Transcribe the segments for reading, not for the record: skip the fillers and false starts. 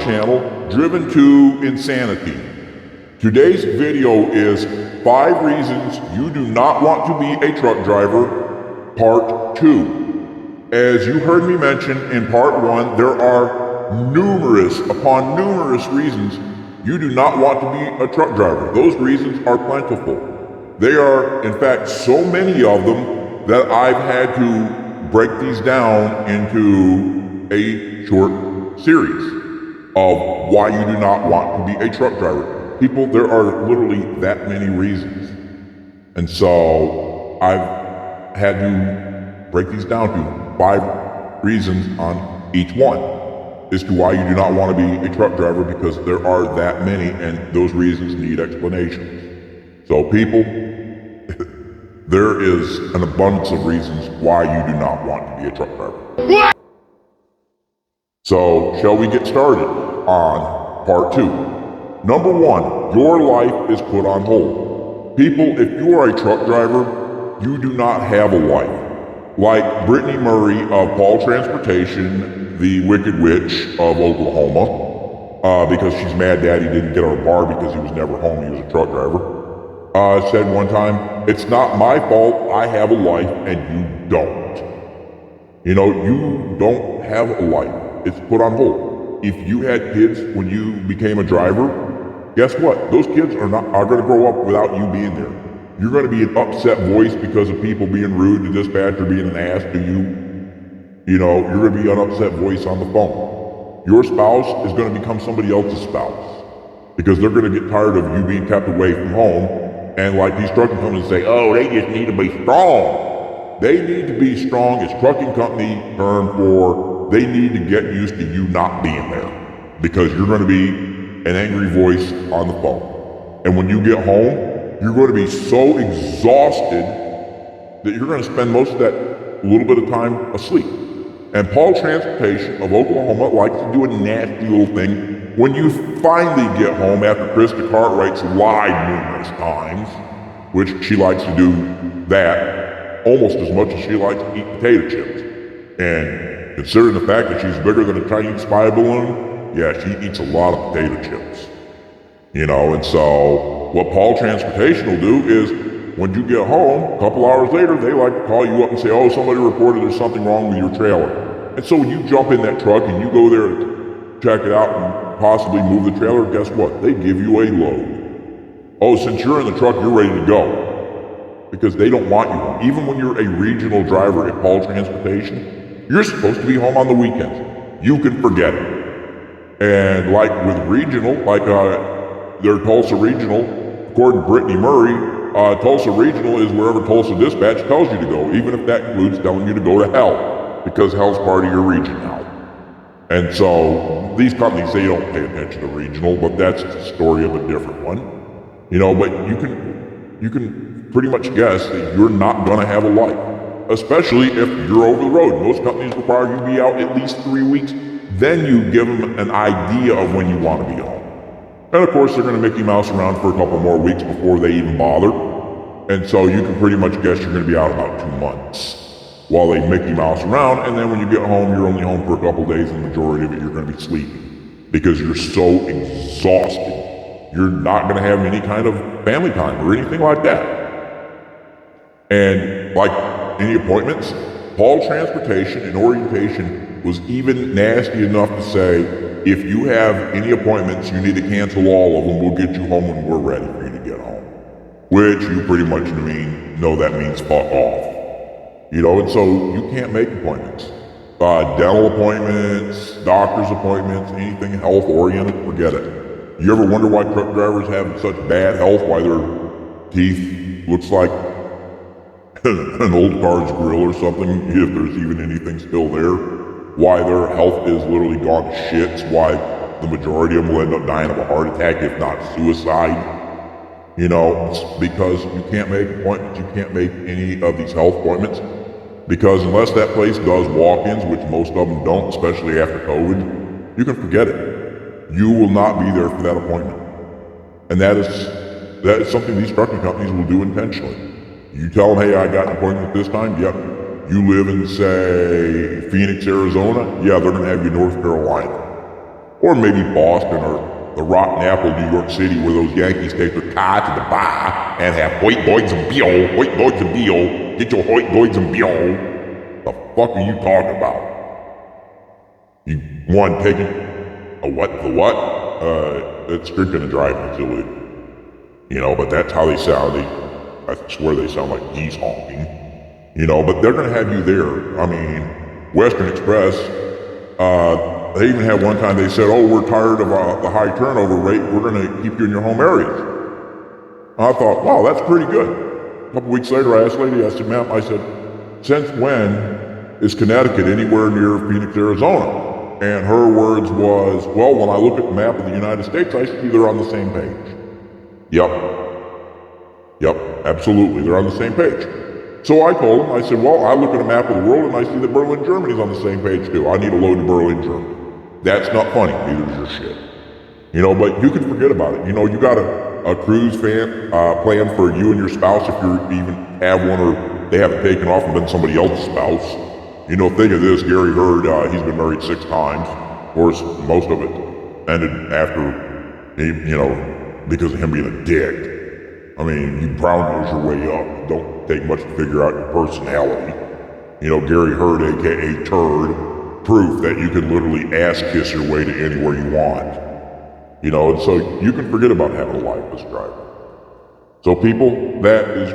channel, Driven to Insanity. Today's video is 5 reasons you do not want to be a truck driver, part 2. As you heard me mention in part 1, there are numerous upon numerous reasons you do not want to be a truck driver. Those reasons are plentiful. They are, in fact, so many of them that I've had to break these down into a short series of why you do not want to be a truck driver. People, there are literally that many reasons. And so I've had to break these down to 5 reasons on each one as to why you do not want to be a truck driver, because there are that many and those reasons need explanations. So people, there is an abundance of reasons why you do not want to be a truck driver. So, shall we get started on part 2? Number 1, your life is put on hold. People, if you are a truck driver, you do not have a life. Like Brittany Murray of Paul Transportation, the Wicked Witch of Oklahoma, because she's mad Daddy didn't get her bar because he was never home, he was a truck driver. Said one time, it's not my fault I have a life and you don't. You know, you don't have a life. It's put on hold. If you had kids when you became a driver, guess what? Those kids are going to grow up without you being there. You're going to be an upset voice because of people being rude to dispatch or being an ass to you. You know, you're going to be an upset voice on the phone. Your spouse is going to become somebody else's spouse because they're going to get tired of you being kept away from home. And like these trucking companies say, oh, they just need to be strong. They need to be strong. It's trucking company term for they need to get used to you not being there because you're going to be an angry voice on the phone. And when you get home, you're going to be so exhausted that you're going to spend most of that little bit of time asleep. And Paul Transportation of Oklahoma likes to do a nasty little thing. When you finally get home after Krista Cartwright's lied numerous times, which she likes to do that almost as much as she likes to eat potato chips. And considering the fact that she's bigger than a Chinese spy balloon, yeah, she eats a lot of potato chips. You know, and so what Paul Transportation will do is when you get home, a couple hours later, they like to call you up and say, oh, somebody reported there's something wrong with your trailer. And so when you jump in that truck and you go there to check it out and possibly move the trailer, guess what? They give you a load. Oh, since you're in the truck, you're ready to go. Because they don't want you home. Even when you're a regional driver at Paul Transportation, you're supposed to be home on the weekends. You can forget it. And like with regional, like their Tulsa Regional, according to Brittany Murray, Tulsa Regional is wherever Tulsa Dispatch tells you to go, even if that includes telling you to go to hell, because hell's part of your region now. And so these companies, they don't pay attention to regional, but that's the story of a different one. You know, but you can pretty much guess that you're not going to have a life, especially if you're over the road. Most companies require you to be out at least 3 weeks. Then you give them an idea of when you want to be home. And of course, they're going to Mickey Mouse around for a couple more weeks before they even bother. And so you can pretty much guess you're going to be out about 2 months while they Mickey Mouse around. And then when you get home, you're only home for a couple days, and the majority of it you're going to be sleeping because you're so exhausted. You're not going to have any kind of family time or anything like that. And like any appointments, Paul Transportation and Orientation was even nasty enough to say, if you have any appointments, you need to cancel all of them. We'll get you home when we're ready for you to get home. Which you pretty much know that means fuck off. You know, and so you can't make appointments. Dental appointments, doctor's appointments, anything health-oriented, forget it. You ever wonder why truck drivers have such bad health, why their teeth looks like an old car's grill or something, if there's even anything still there? Why their health is literally gone to shits, why the majority of them will end up dying of a heart attack, if not suicide. You know, it's because you can't make appointments, you can't make any of these health appointments, because unless that place does walk-ins, which most of them don't, especially after COVID, you can forget it. You will not be there for that appointment. And that is something these trucking companies will do intentionally. You tell them, hey, I got an appointment this time, yep. You live in, say, Phoenix, Arizona, yeah, they're going to have you in North Carolina. Or maybe Boston or the Rotten Apple, New York City, where those Yankees take their car to the bar and have hoit doids and beer, hoit doids and beer, get your hoit doids and beer. The fuck are you talking about? You want to take it? A what? The what? It's drinking and driving. It's illegal. You know, but that's how they sound. I swear they sound like geese honking. You know, but they're going to have you there. I mean, Western Express, they even had one time they said, oh, we're tired of the high turnover rate. We're going to keep you in your home areas. And I thought, wow, that's pretty good. A couple weeks later, I asked the lady, I said, ma'am, I said, since when is Connecticut anywhere near Phoenix, Arizona? And her words was, well, when I look at the map of the United States, I see they're on the same page. Yep, absolutely, they're on the same page. So I told him, I said, well, I look at a map of the world and I see that Berlin, Germany's on the same page too. I need a load to Berlin, Germany. That's not funny, neither is your shit. You know, but you can forget about it. You know, you got a cruise plan for you and your spouse, if you even have one or they haven't taken off and been somebody else's spouse. You know, think of this, Gary Hurd, he's been married 6 times. Of course, most of it ended after, you know, because of him being a dick. I mean, you brown nose your way up. Don't take much to figure out your personality. You know, Gary Hurd, aka Turd, proof that you can literally ass kiss your way to anywhere you want. You know, and so you can forget about having a life as a driver. So people, that is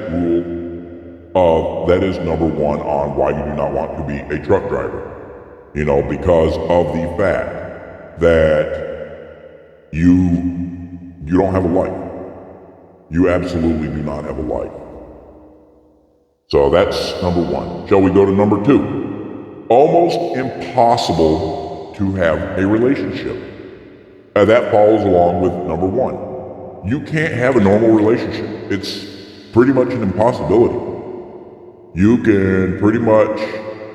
that is number one on why you do not want to be a truck driver. You know, because of the fact that you don't have a life. You absolutely do not have a life. So that's number one. Shall we go to number 2? Almost impossible to have a relationship. That follows along with number 1. You can't have a normal relationship. It's pretty much an impossibility. You can pretty much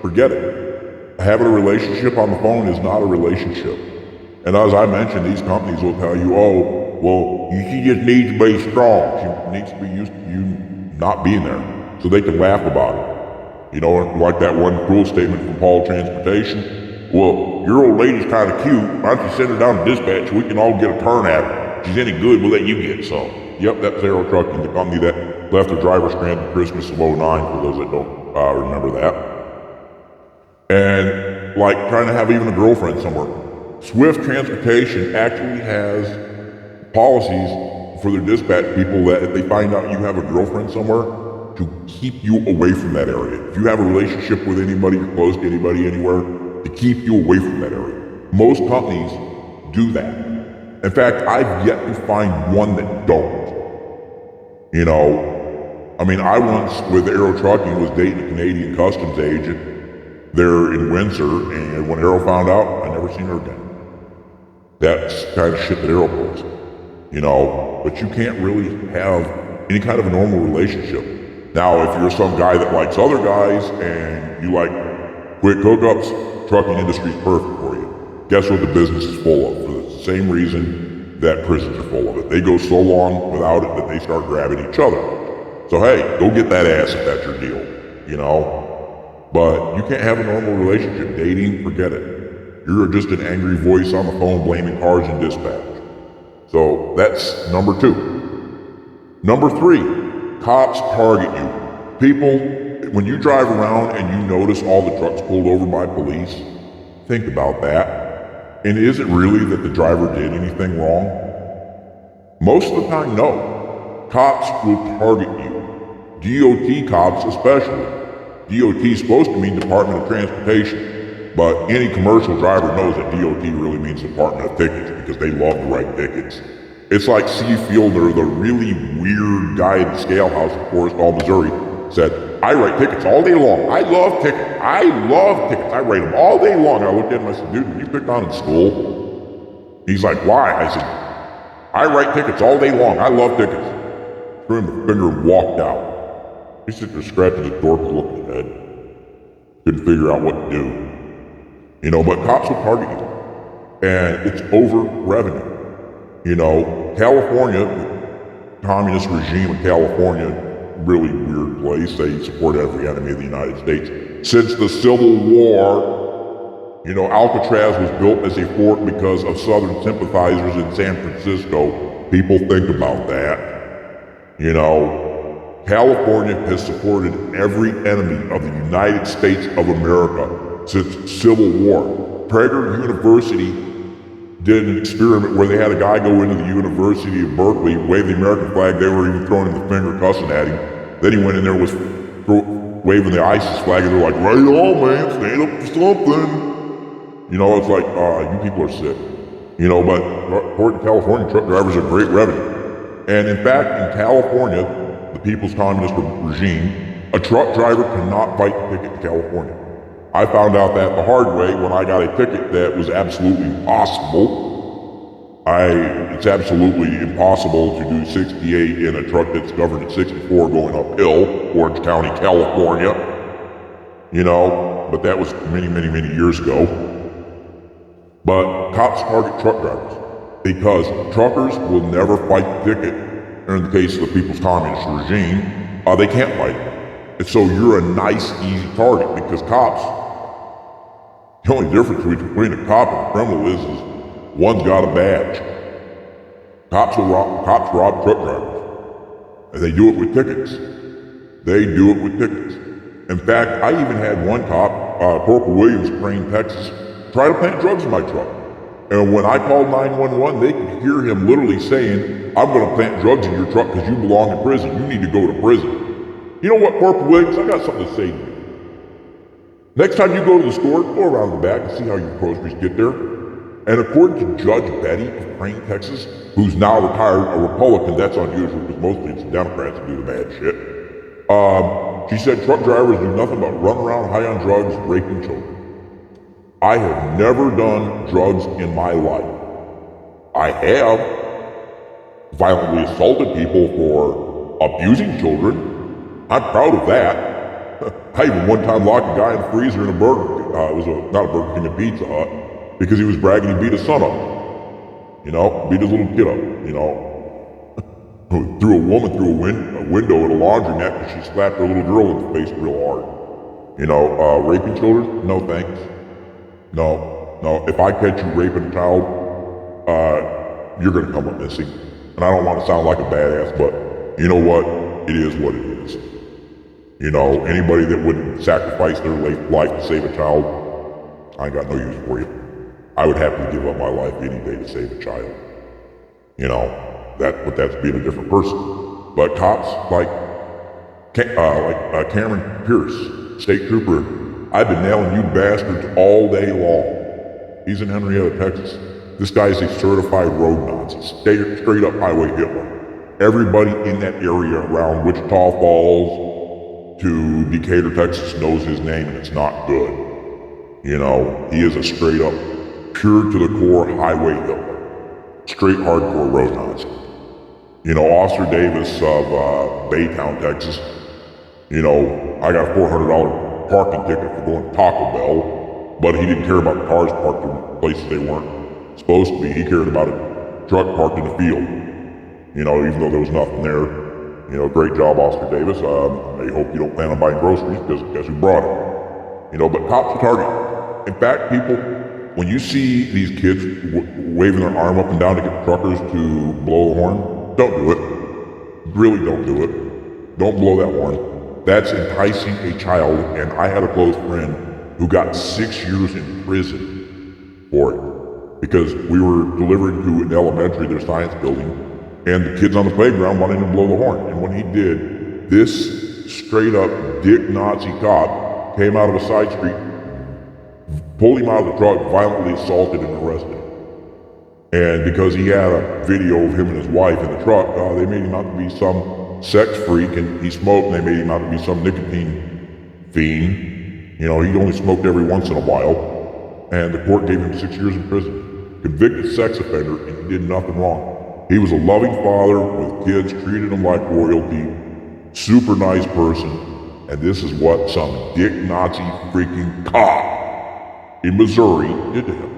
forget it. Having a relationship on the phone is not a relationship. And as I mentioned, these companies will tell you, oh, well, she just needs to be strong. She needs to be used to you not being there, so they can laugh about it. You know, like that one cool statement from Paul Transportation. Well, your old lady's kind of cute. Why don't you send her down to dispatch so we can all get a turn at her? If she's any good, we'll let you get some. Yep, that's Aero Trucking, the company that left the driver stranded Christmas of 09, for those that don't remember that. And like trying to have even a girlfriend somewhere. Swift Transportation actually has policies for their dispatch people that if they find out you have a girlfriend somewhere, to keep you away from that area. If you have a relationship with anybody, you're close to anybody anywhere, to keep you away from that area. Most companies do that. In fact, I've yet to find one that don't. You know, I mean, I once, with Aero Trucking, was dating a Canadian customs agent there in Windsor, and when Aero found out, I never seen her again. That's the kind of shit that Aero pulls. You know, but you can't really have any kind of a normal relationship. Now, if you're some guy that likes other guys and you like quick hookups, trucking industry's perfect for you. Guess what the business is full of? For the same reason that prisons are full of it. They go so long without it that they start grabbing each other. So hey, go get that ass if that's your deal, you know? But you can't have a normal relationship. Dating, forget it. You're just an angry voice on the phone blaming cars and dispatch. So that's number 2. Number 3, cops target you. People, when you drive around and you notice all the trucks pulled over by police, think about that. And is it really that the driver did anything wrong? Most of the time, no. Cops will target you. DOT cops especially. DOT is supposed to mean Department of Transportation. But any commercial driver knows that DOT really means Department of Tickets because they love to write tickets. It's like C. Fielder, the really weird guy at the scale house in Forest Hall, Missouri, said, I write tickets all day long. I love tickets. I write them all day long. And I looked at him and I said, dude, were you picked on in school? He's like, why? I said, I write tickets all day long. I love tickets. Threw him the finger and walked out. He sat there scratching his dork and looking at his head. Couldn't figure out what to do. You know, but cops will target you. And it's over revenue. You know, California, the communist regime in California, really weird place. They support every enemy of the United States. Since the Civil War, Alcatraz was built as a fort because of Southern sympathizers in San Francisco. People think about that. California has supported every enemy of the United States of America since Civil War. Prager University did an experiment where they had a guy go into the University of Berkeley, wave the American flag. They were even throwing him the finger, cussing at him. Then he went in there and was waving the ISIS flag, and they're like, right on, man, stand up for something. It's like, you people are sick. But according to California, truck drivers are great revenue. And in fact, in California, the People's Communist regime, a truck driver cannot fight the ticket in California. I found out that the hard way when I got a ticket that was absolutely impossible. It's absolutely impossible to do 68 in a truck that's governed at 64 going uphill, Orange County, California. But that was many, many, many years ago. But cops target truck drivers because truckers will never fight the ticket. In the case of the People's Communist regime, they can't fight it. And so you're a nice, easy target because cops, the only difference between a cop and a criminal is one's got a badge. Cops rob truck drivers. And they do it with tickets. In fact, I even had one cop, Corporal Williams, Crane, Texas, try to plant drugs in my truck. And when I called 911, they could hear him literally saying, I'm going to plant drugs in your truck because you belong in prison. You need to go to prison. You know what, Corporal Williams? I got something to say to you. Next time you go to the store, go around the back and see how your groceries get there. And according to Judge Betty of Crane, Texas, who's now retired, a Republican, that's unusual because mostly it's the Democrats who do the bad shit. She said truck drivers do nothing but run around high on drugs, raping children. I have never done drugs in my life. I have violently assaulted people for abusing children. I'm proud of that. I even one time locked a guy in the freezer in a burger. It was not a Burger King, a Pizza Hut, because he was bragging he beat his son up. Beat his little kid up. Threw a woman through a window at a laundromat because she slapped her little girl in the face real hard. Raping children? No thanks. No. If I catch you raping a child, you're gonna come up missing. And I don't want to sound like a badass, but you know what? It is what it is. Anybody that wouldn't sacrifice their life to save a child, I ain't got no use for you. I would happily give up my life any day to save a child. That's being a different person. But cops like Cameron Pierce, state trooper, I've been nailing you bastards all day long. He's in Henrietta, Texas. This guy is a certified road Nazi, straight up highway Hitler. Everybody in that area around Wichita Falls to Decatur, Texas knows his name, and it's not good. He is a straight up, pure to the core highway Hitler. Straight hardcore road Nazi. Officer Davis of Baytown, Texas, I got a $400 parking ticket for going to Taco Bell, but he didn't care about the cars parked in places they weren't supposed to be. He cared about a truck parked in the field, even though there was nothing there. Great job, Officer Davis. I hope you don't plan on buying groceries because guess who brought it? But cops are targeted. In fact, people, when you see these kids waving their arm up and down to get the truckers to blow the horn, don't do it. Really don't do it. Don't blow that horn. That's enticing a child, and I had a close friend who got 6 years in prison for it because we were delivering to an elementary, their science building, and the kids on the playground wanted him to blow the horn. And when he did, this straight up dick Nazi cop came out of a side street, pulled him out of the truck, violently assaulted and arrested him. And because he had a video of him and his wife in the truck, they made him out to be some sex freak, and he smoked, and they made him out to be some nicotine fiend. He only smoked every once in a while, and the court gave him 6 years in prison. Convicted sex offender, and he did nothing wrong. He was a loving father with kids, treated them like royalty, super nice person, and this is what some dick Nazi freaking cop in Missouri did to him.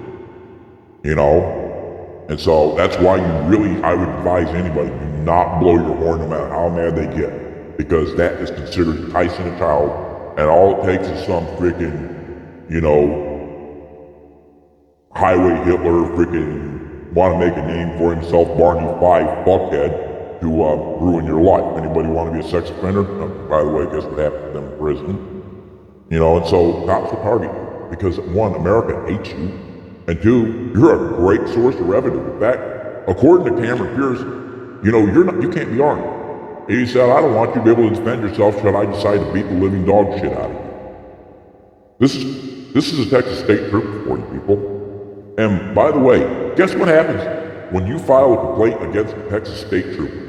And so that's why I would advise anybody, do not blow your horn no matter how mad they get, because that is considered enticing a child, and all it takes is some freaking, highway Hitler, freaking want to make a name for himself, Barney Fife, fuckhead, to ruin your life. Anybody want to be a sex offender? By the way, guess what happened to them in prison? And so cops will target you because one, America hates you, and two, you're a great source of revenue. In fact, according to Cameron Pierce, you can't be armed. He said, I don't want you to be able to defend yourself should I decide to beat the living dog shit out of you. This is a Texas State Trooper for you people. And by the way, guess what happens when you file a complaint against a Texas State Trooper?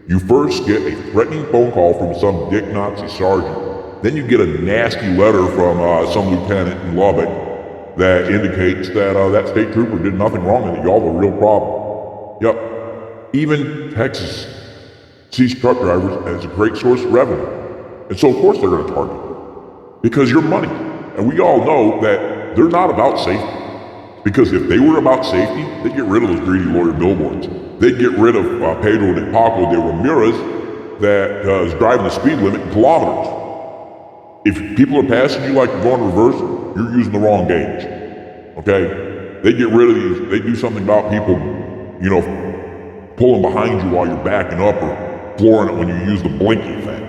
You first get a threatening phone call from some dick Nazi sergeant. Then you get a nasty letter from some lieutenant in Lubbock that indicates that that state trooper did nothing wrong and that y'all have a real problem. Yep. Even Texas sees truck drivers as a great source of revenue. And so of course they're going to target you. Because you're money. And we all know that they're not about safety. Because if they were about safety, they'd get rid of those greedy lawyer billboards. They'd get rid of Pedro de Paco de Ramirez that is driving the speed limit in kilometers. If people are passing you like you're going reverse, you're using the wrong gauge. Okay? They get rid of these. They do something about people, pulling behind you while you're backing up or flooring it when you use the blinky thing.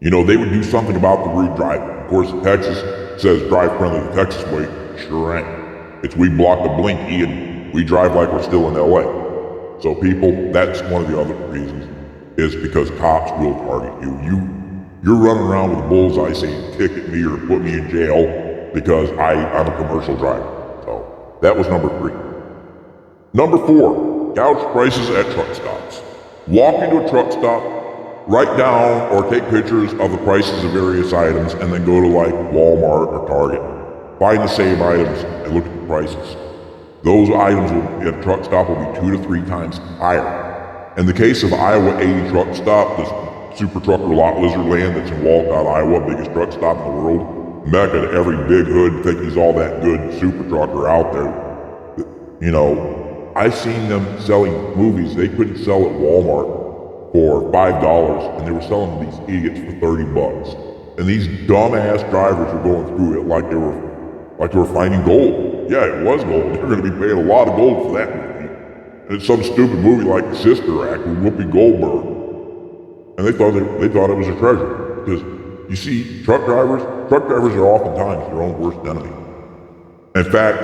They would do something about the rude driving. Of course, Texas says drive friendly the Texas way. Sure ain't. It's we block the blinky and we drive like we're still in LA. So people, that's one of the other reasons, is because cops will target you. You're running around with a bullseye saying ticket me or put me in jail because I'm a commercial driver. So that was number 3. Number 4, gouge prices at truck stops. Walk into a truck stop, write down or take pictures of the prices of various items and then go to like Walmart or Target. Find the same items and look at the prices. Those items at a truck stop will be 2 to 3 times higher. In the case of Iowa 80 truck stop, the Super Trucker Lot Lizard Land that's in Walcott, Iowa, biggest truck stop in the world, mecca to every big hood think he's all that good super trucker out there. I've seen them selling movies they couldn't sell at Walmart for $5 and they were selling these idiots for $30. And these dumbass drivers are going through it like they were finding gold. Yeah, it was gold. They're going to be paying a lot of gold for that movie. And it's some stupid movie like Sister Act with Whoopi Goldberg. And they thought it was a treasure. Because, you see, truck drivers are oftentimes their own worst enemy. In fact,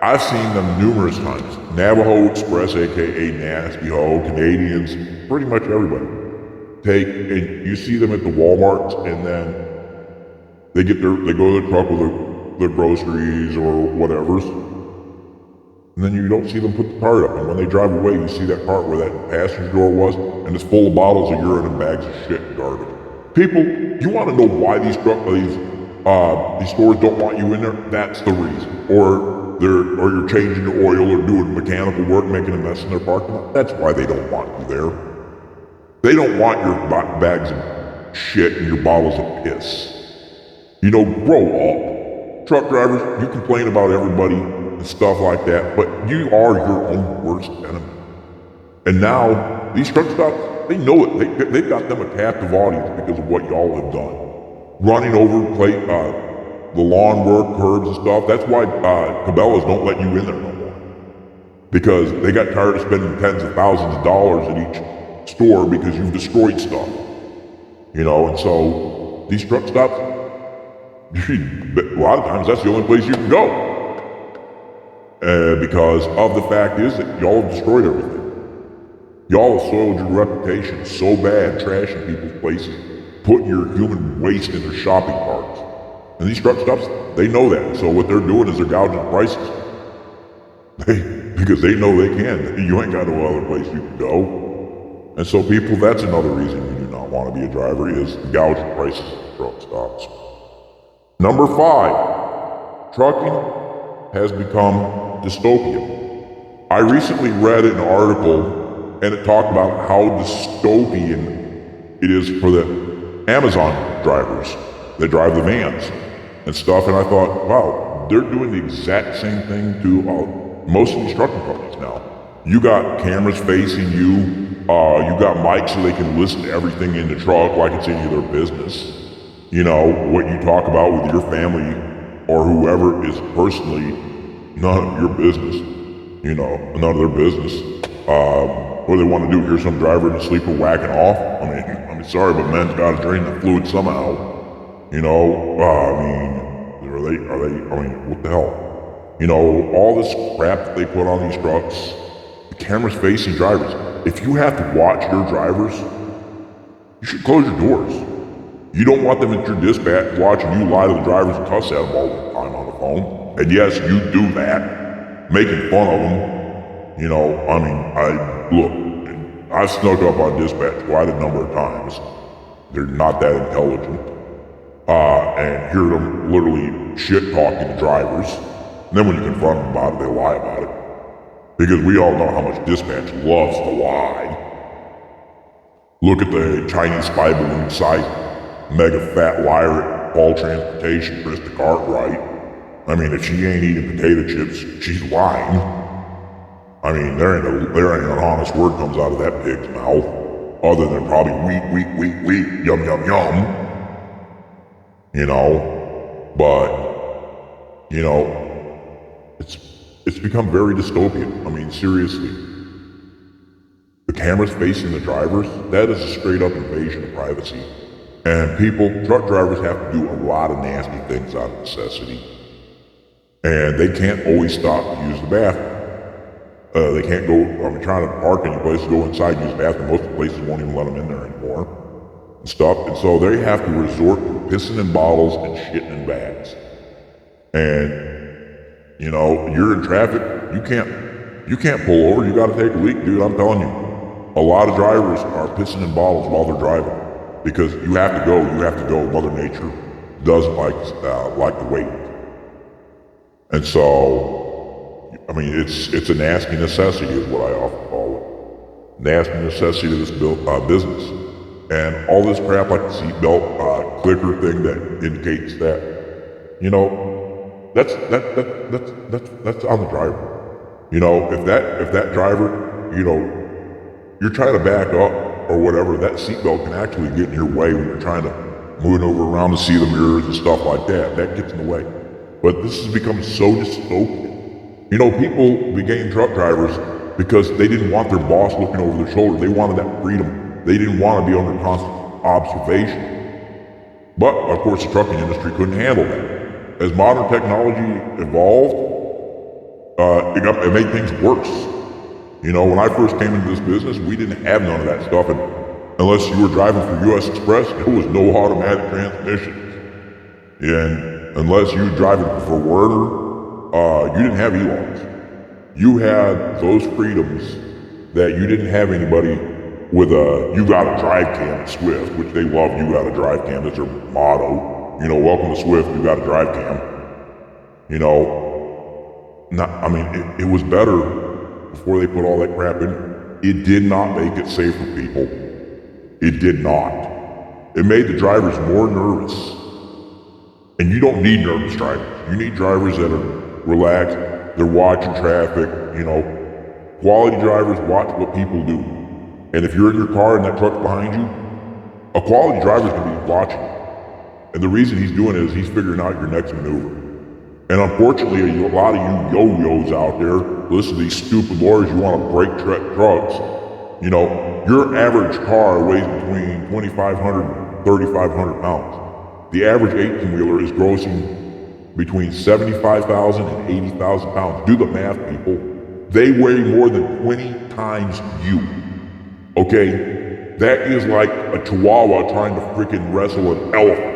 I've seen them numerous times. Navajo Express, aka Nasty Ho, Canadians, pretty much everybody. And you see them at the Walmarts and then they go to the truck with their groceries or whatever's. And then you don't see them put the cart up. And when they drive away, you see that cart where that passenger door was, and it's full of bottles of urine and bags of shit and garbage. People, you want to know why these stores don't want you in there? That's the reason. Or you're changing the oil or doing mechanical work, making a mess in their parking lot. That's why they don't want you there. They don't want your bags of shit and your bottles of piss. Grow up. Truck drivers, you complain about everybody and stuff like that, but you are your own worst enemy. And now, these truck stops, they know it. They've got them a captive audience because of what y'all have done. Running over the lawn work, curbs and stuff. That's why Cabela's don't let you in there no more. Because they got tired of spending tens of thousands of dollars at each store because you've destroyed stuff. And so these truck stops, a lot of times that's the only place you can go. Because of the fact is that y'all have destroyed everything. Y'all have soiled your reputation so bad, trashing people's places, putting your human waste in their shopping carts. And these truck stops, they know that. So what they're doing is they're gouging prices. Because they know they can. You ain't got no other place you can go. And so people, that's another reason you do not want to be a driver, is gouging prices at truck stops. Number 5, trucking has become dystopian. I recently read an article and it talked about how dystopian it is for the Amazon drivers that drive the vans and stuff, and I thought, wow, they're doing the exact same thing to most of these trucking companies now. You got cameras facing you, you got mics so they can listen to everything in the truck like it's any of their business. What you talk about with your family or whoever is personally none of your business. None of their business. What do they want to do? Hear some driver in the sleeper whacking off? I'm sorry, but men's got to drain the fluid somehow. What the hell? All this crap that they put on these trucks, the cameras facing drivers. If you have to watch your drivers, you should close your doors. You don't want them at your dispatch watching you lie to the drivers and cuss at them all the time on the phone. And yes, you do that, making fun of them. I snuck up on dispatch quite a number of times. They're not that intelligent. And hear them literally shit-talking to drivers. And then when you confront them about it, they lie about it. Because we all know how much dispatch loves to lie. Look at the Chinese spy balloon-sized mega fat liar at Paul Transportation, Krista Cartwright. If she ain't eating potato chips, she's lying. There ain't an honest word comes out of that pig's mouth, other than probably wheat, yum, yum, yum. It's become very dystopian. Seriously. The cameras facing the drivers, that is a straight up invasion of privacy. And truck drivers have to do a lot of nasty things out of necessity. And they can't always stop to use the bathroom. They can't trying to park any place to go inside and use the bathroom. Most of the places won't even let them in there anymore. And stuff. And so they have to resort to pissing in bottles and shitting in bags. And, you're in traffic, you can't pull over, you gotta take a leak, dude, I'm telling you. A lot of drivers are pissing in bottles while they're driving. Because you have to go. Mother Nature doesn't like to wait. And so, it's a nasty necessity is what I often call it. Nasty necessity to this business. And all this crap like the seatbelt clicker thing that indicates that, that's on the driver. If that driver, you're trying to back up or whatever, that seatbelt can actually get in your way when you're trying to move over around to see the mirrors and stuff like that. That gets in the way. But this has become so dystopian. People became truck drivers because they didn't want their boss looking over their shoulder. They wanted that freedom. They didn't want to be under constant observation. But, of course, the trucking industry couldn't handle that. As modern technology evolved, it made things worse. When I first came into this business, we didn't have none of that stuff. And unless you were driving for U.S. Express, there was no automatic transmissions. And unless you were driving for Werner, you didn't have e-logs. You had those freedoms that you didn't have anybody with a you got a drive cam at Swift, which they love. You got a drive cam. That's their motto. Welcome to Swift. You got a drive cam. It was better before they put all that crap in. It did not make it safe for people. It did not. It made the drivers more nervous. And you don't need nervous drivers. You need drivers that are relaxed. They're watching traffic. Quality drivers watch what people do. And if you're in your car and that truck's behind you, a quality driver's gonna be watching. And the reason he's doing it is he's figuring out your next maneuver. And unfortunately, a lot of you yo-yos out there, listen to these stupid lawyers, you want to break trucks. Your average car weighs between 2,500 and 3,500 pounds. The average 18-wheeler is grossing between 75,000 and 80,000 pounds. Do the math, people. They weigh more than 20 times you. Okay? That is like a chihuahua trying to freaking wrestle an elephant.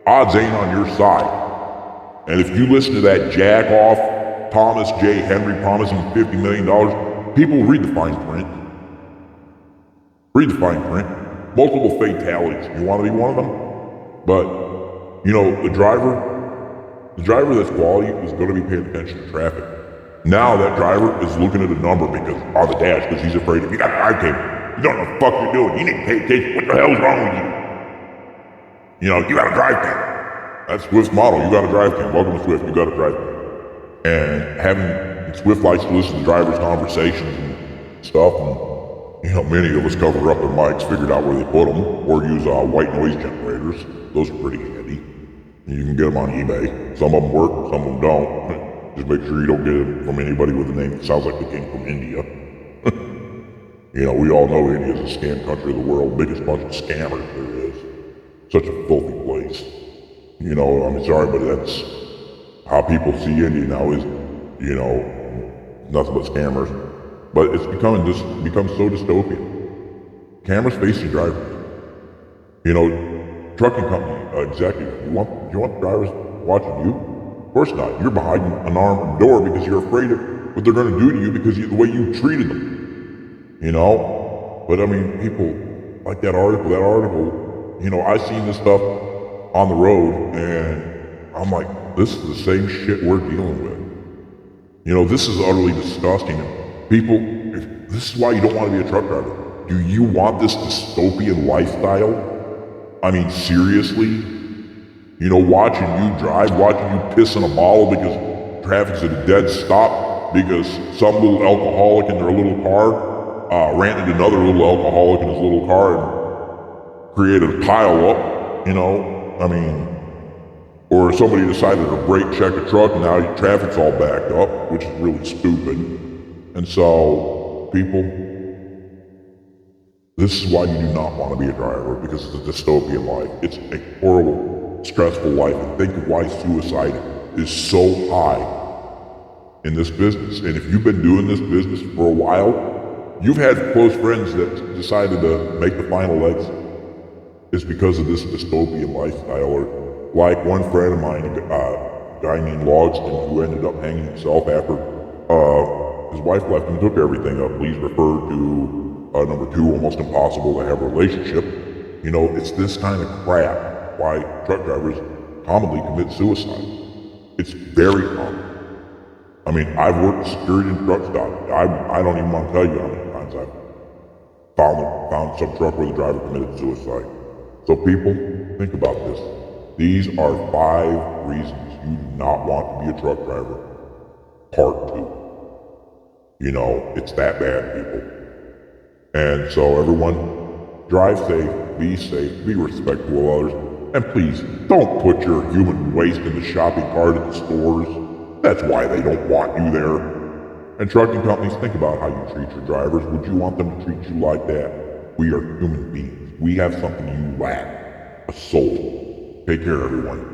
Odds ain't on your side. And if you listen to that jack-off Thomas J. Henry promising $50 million, people read the fine print. Read the fine print. Multiple fatalities. You want to be one of them? But, the driver that's quality is going to be paying attention to traffic. Now that driver is looking at a number on the dash because he's afraid if you got a drive cable, you don't know what the fuck you're doing. You need to pay attention. What the hell's wrong with you? You got a drive cam. That's Swift's model. You got a drive cam. Welcome to Swift. You got a drive cam. And having Swift likes to listen to drivers' conversations and stuff. And, many of us cover up their mics, figured out where they put them, or use white noise generators. Those are pretty handy. You can get them on eBay. Some of them work, some of them don't. Just make sure you don't get them from anybody with a name that sounds like they came from India. You know, we all know India is a scam country of the world, biggest bunch of scammers there is. Such a filthy place. You know, I'm sorry, but that's how people see India now is, you know, nothing but scammers. But it's become so dystopian. Cameras facing drivers. You know, trucking company executives. You want drivers watching you? Of course not. You're behind an armed door because you're afraid of what they're going to do to you because of the way you treated them. You know? But I mean, people, like that article, you know, I seen this stuff on the road and I'm like, this is the same shit we're dealing with. You know, this is utterly disgusting. People, this is why you don't want to be a truck driver. Do you want this dystopian lifestyle? I mean, seriously? You know, watching you drive, watching you piss in a bottle because traffic's at a dead stop because some little alcoholic in their little car ran into another little alcoholic in his little car and created a pile up, you know? I mean, or somebody decided to brake check a truck and now traffic's all backed up, which is really stupid. And so, people, this is why you do not want to be a driver, because it's a dystopian life. It's a horrible, stressful life. And think of why suicide is so high in this business. And if you've been doing this business for a while, you've had close friends that decided to make the final exit. It's because of this dystopian lifestyle. Or like one friend of mine, a guy named Logston, who ended up hanging himself after his wife left and took everything up. Please refer to number 2, Almost Impossible to Have a Relationship. You know, it's this kind of crap why truck drivers commonly commit suicide. It's very common. I mean, I've worked security in truck stop. I don't even want to tell you how many times I've found some truck where the driver committed suicide. So people, think about this. These are 5 reasons you do not want to be a truck driver. Part 2. You know, it's that bad, people. And so everyone, drive safe, be respectful of others, and please, don't put your human waste in the shopping cart at the stores. That's why they don't want you there. And trucking companies, think about how you treat your drivers. Would you want them to treat you like that? We are human beings. We have something you lack, a soul. Take care, everyone.